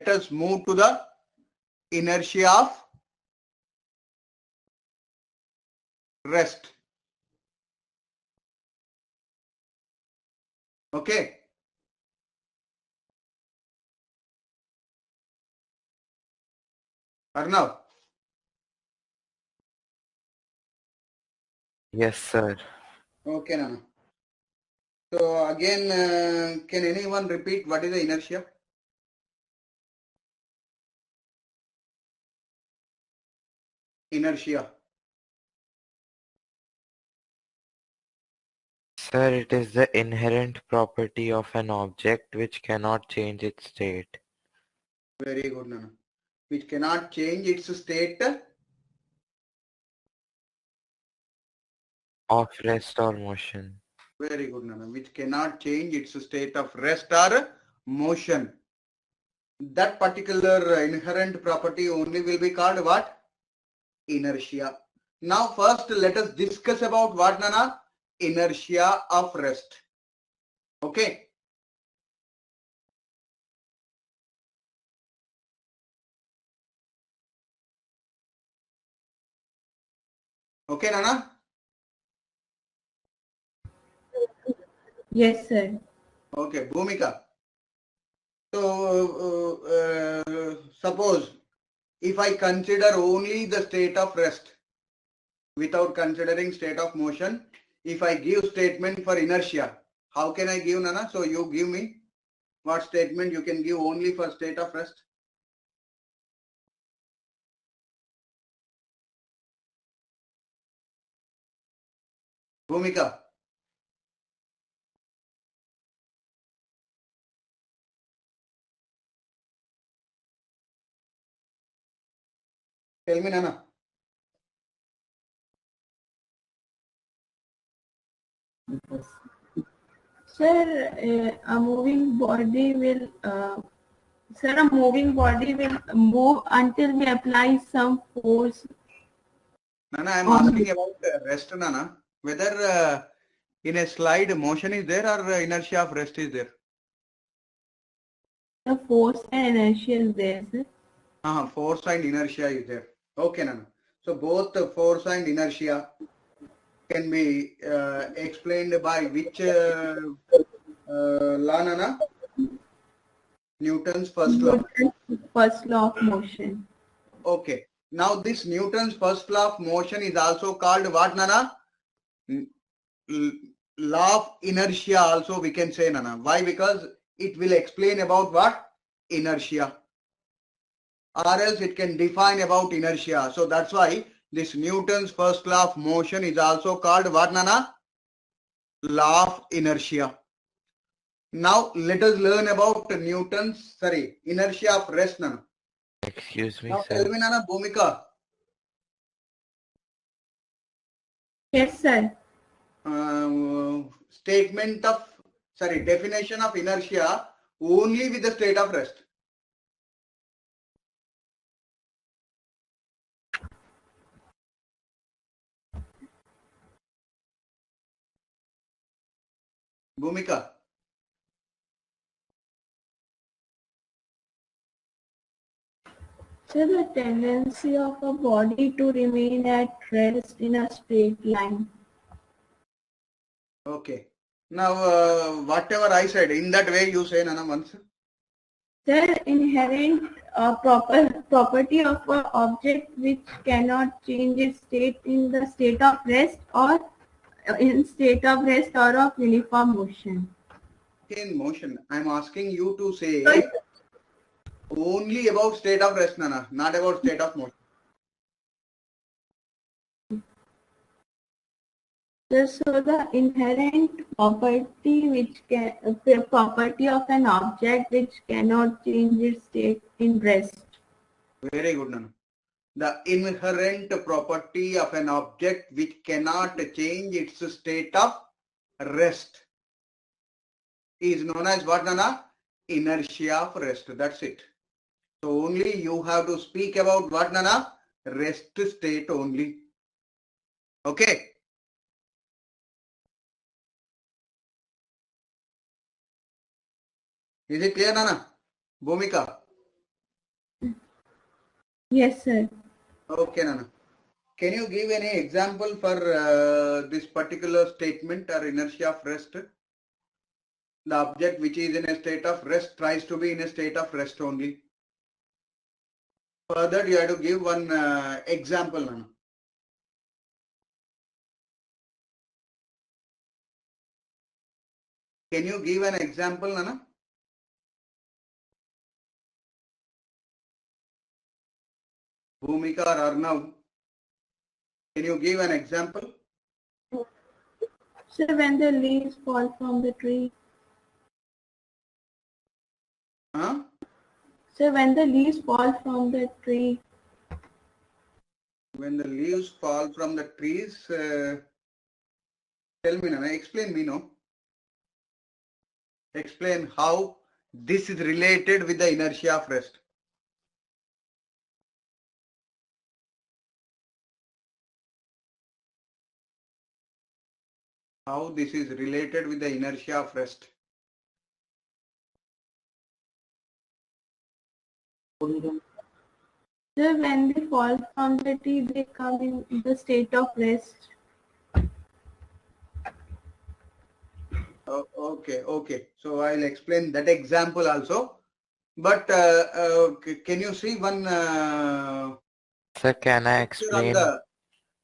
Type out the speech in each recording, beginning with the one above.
us move to the inertia of rest. Okay. Arnav. Yes, sir. Okay, Nana. So again, can anyone repeat what is the inertia? Inertia. Sir, it is the inherent property of an object which cannot change its state. Very good, Nana. Which cannot change its state Of rest or motion. Very good, Nana. Which cannot change its state of rest or motion. That particular inherent property only will be called what? Inertia. Now first let us discuss about what, Nana? Inertia of rest. Okay. Okay, Nana? Yes, sir. Okay, Bhumika. So suppose if I consider only the state of rest without considering state of motion, if I give statement for inertia, how can I give, Nana? So you give me what statement you can give only for state of rest? Bhumika. Tell me, Nana. Sir, a moving body will move until we apply some force. Nana, I am asking about rest, Nana. Whether in a slide motion is there or inertia of rest is there? The force and inertia is there, sir. Force and inertia is there. Okay, Nana. So both force and inertia can be explained by which law, Nana? Newton's first law. First law of motion. Okay. Now this Newton's first law of motion is also called what, Nana? Law of inertia also we can say, Nana. Why? Because it will explain about what? Inertia. Or else it can define about inertia. So that's why this Newton's first law of motion is also called what, Nana? Law of inertia. Now let us learn about Newton's, inertia of rest, Nana. Excuse me, Now sir. tell me, Nana, Bhumika. Yes, sir. Definition of inertia only with the state of rest. Bhumika. So the tendency of a body to remain at rest in a straight line. Okay. Now, whatever I said, in that way you say, Nana, once. The inherent property of an object which cannot change its state in the state of rest or in state of rest or of uniform motion. In motion, I am asking you to say only about state of rest, Nana, not about state of motion. So the inherent property of an object which cannot change its state in rest. Very good, Nana. The inherent property of an object which cannot change its state of rest is known as what, Nana? Inertia of rest. That's it. So only you have to speak about what, Nana? Rest state only. Okay. Is it clear, Nana? Bhumika? Yes, sir. Okay, Nana. Can you give any example for this particular statement or inertia of rest? The object which is in a state of rest tries to be in a state of rest only. Further, you have to give one example, Nana. Can you give an example, Nana? Bhumika or Arnav, can you give an example? Sir, when the leaves fall from the tree. Huh? Sir, when the leaves fall from the tree. When the leaves fall from the trees, tell me, Nana, explain me, no? Explain how this is related with the inertia of rest. How this is related with the inertia of rest. Sir, when they fall from the tree, they come in the state of rest. Oh, okay. So I'll explain that example also. But can you see one Sir, can I picture on explain? the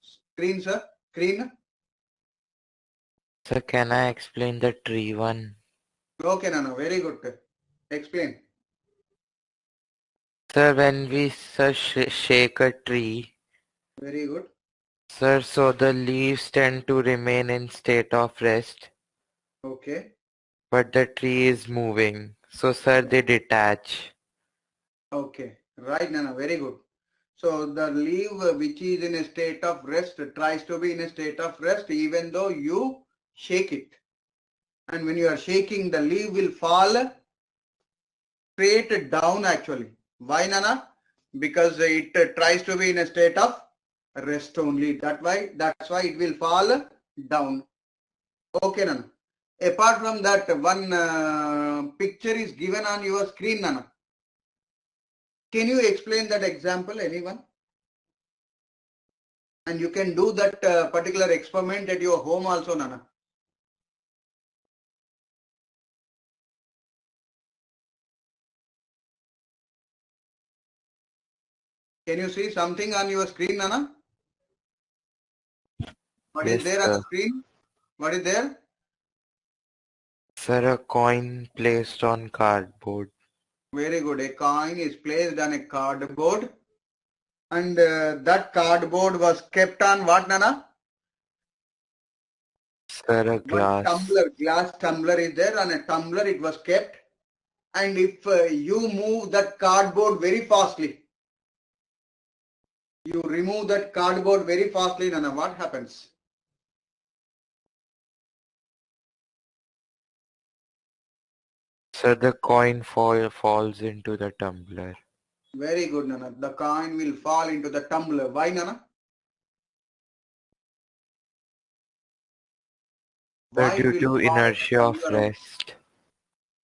screen, sir? Screen? Sir, can I explain the tree one? Okay, Nana, very good. Explain. Sir, when we shake a tree, Very good. sir, so the leaves tend to remain in state of rest, Okay. but the tree is moving. So, sir, they detach. Okay. Right, Nana, very good. So the leaf which is in a state of rest tries to be in a state of rest even though you shake it. And when you are shaking, the leaf will fall straight down actually. Why, Nana? Because it tries to be in a state of rest only. That's why it will fall down. Okay, Nana. Apart from that, one picture is given on your screen, Nana. Can you explain that example, anyone? And you can do that particular experiment at your home also, Nana. Can you see something on your screen, Nana? What is Yes, there on the sir. screen? What is there? Sir, a coin placed on cardboard. Very good. A coin is placed on a cardboard. And that cardboard was kept on what, Nana? Sir, a One glass. tumbler, glass tumbler is there. On a tumbler it was kept. And if you move that cardboard very fastly, you remove that cardboard very fastly, Nana, what happens? Sir, the coin falls into the tumbler. Very good, Nana. The coin will fall into the tumbler. Why, Nana? Sir, Why it due will to fall into inertia the of tumbler? rest.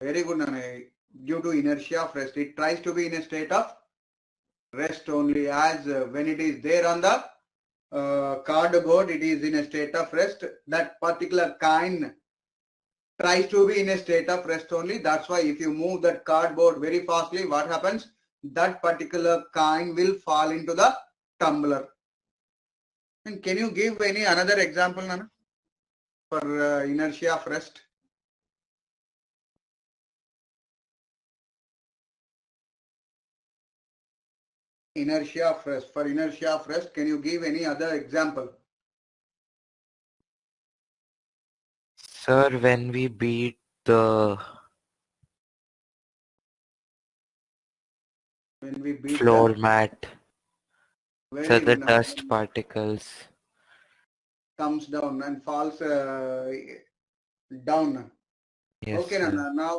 Very good, Nana. Due to inertia of rest, it tries to be in a state of rest only. As when it is there on the cardboard, it is in a state of rest. That particular coin tries to be in a state of rest only. That's why if you move that cardboard very fastly, what happens? That particular coin will fall into the tumbler. And can you give any another example, Nana, for inertia of rest? Inertia of rest. For inertia of rest, can you give any other example? Sir, when we beat the When we beat floor the mat, sir, very the good, dust particles. comes down and falls down. Yes, Okay, sir. Nana. Now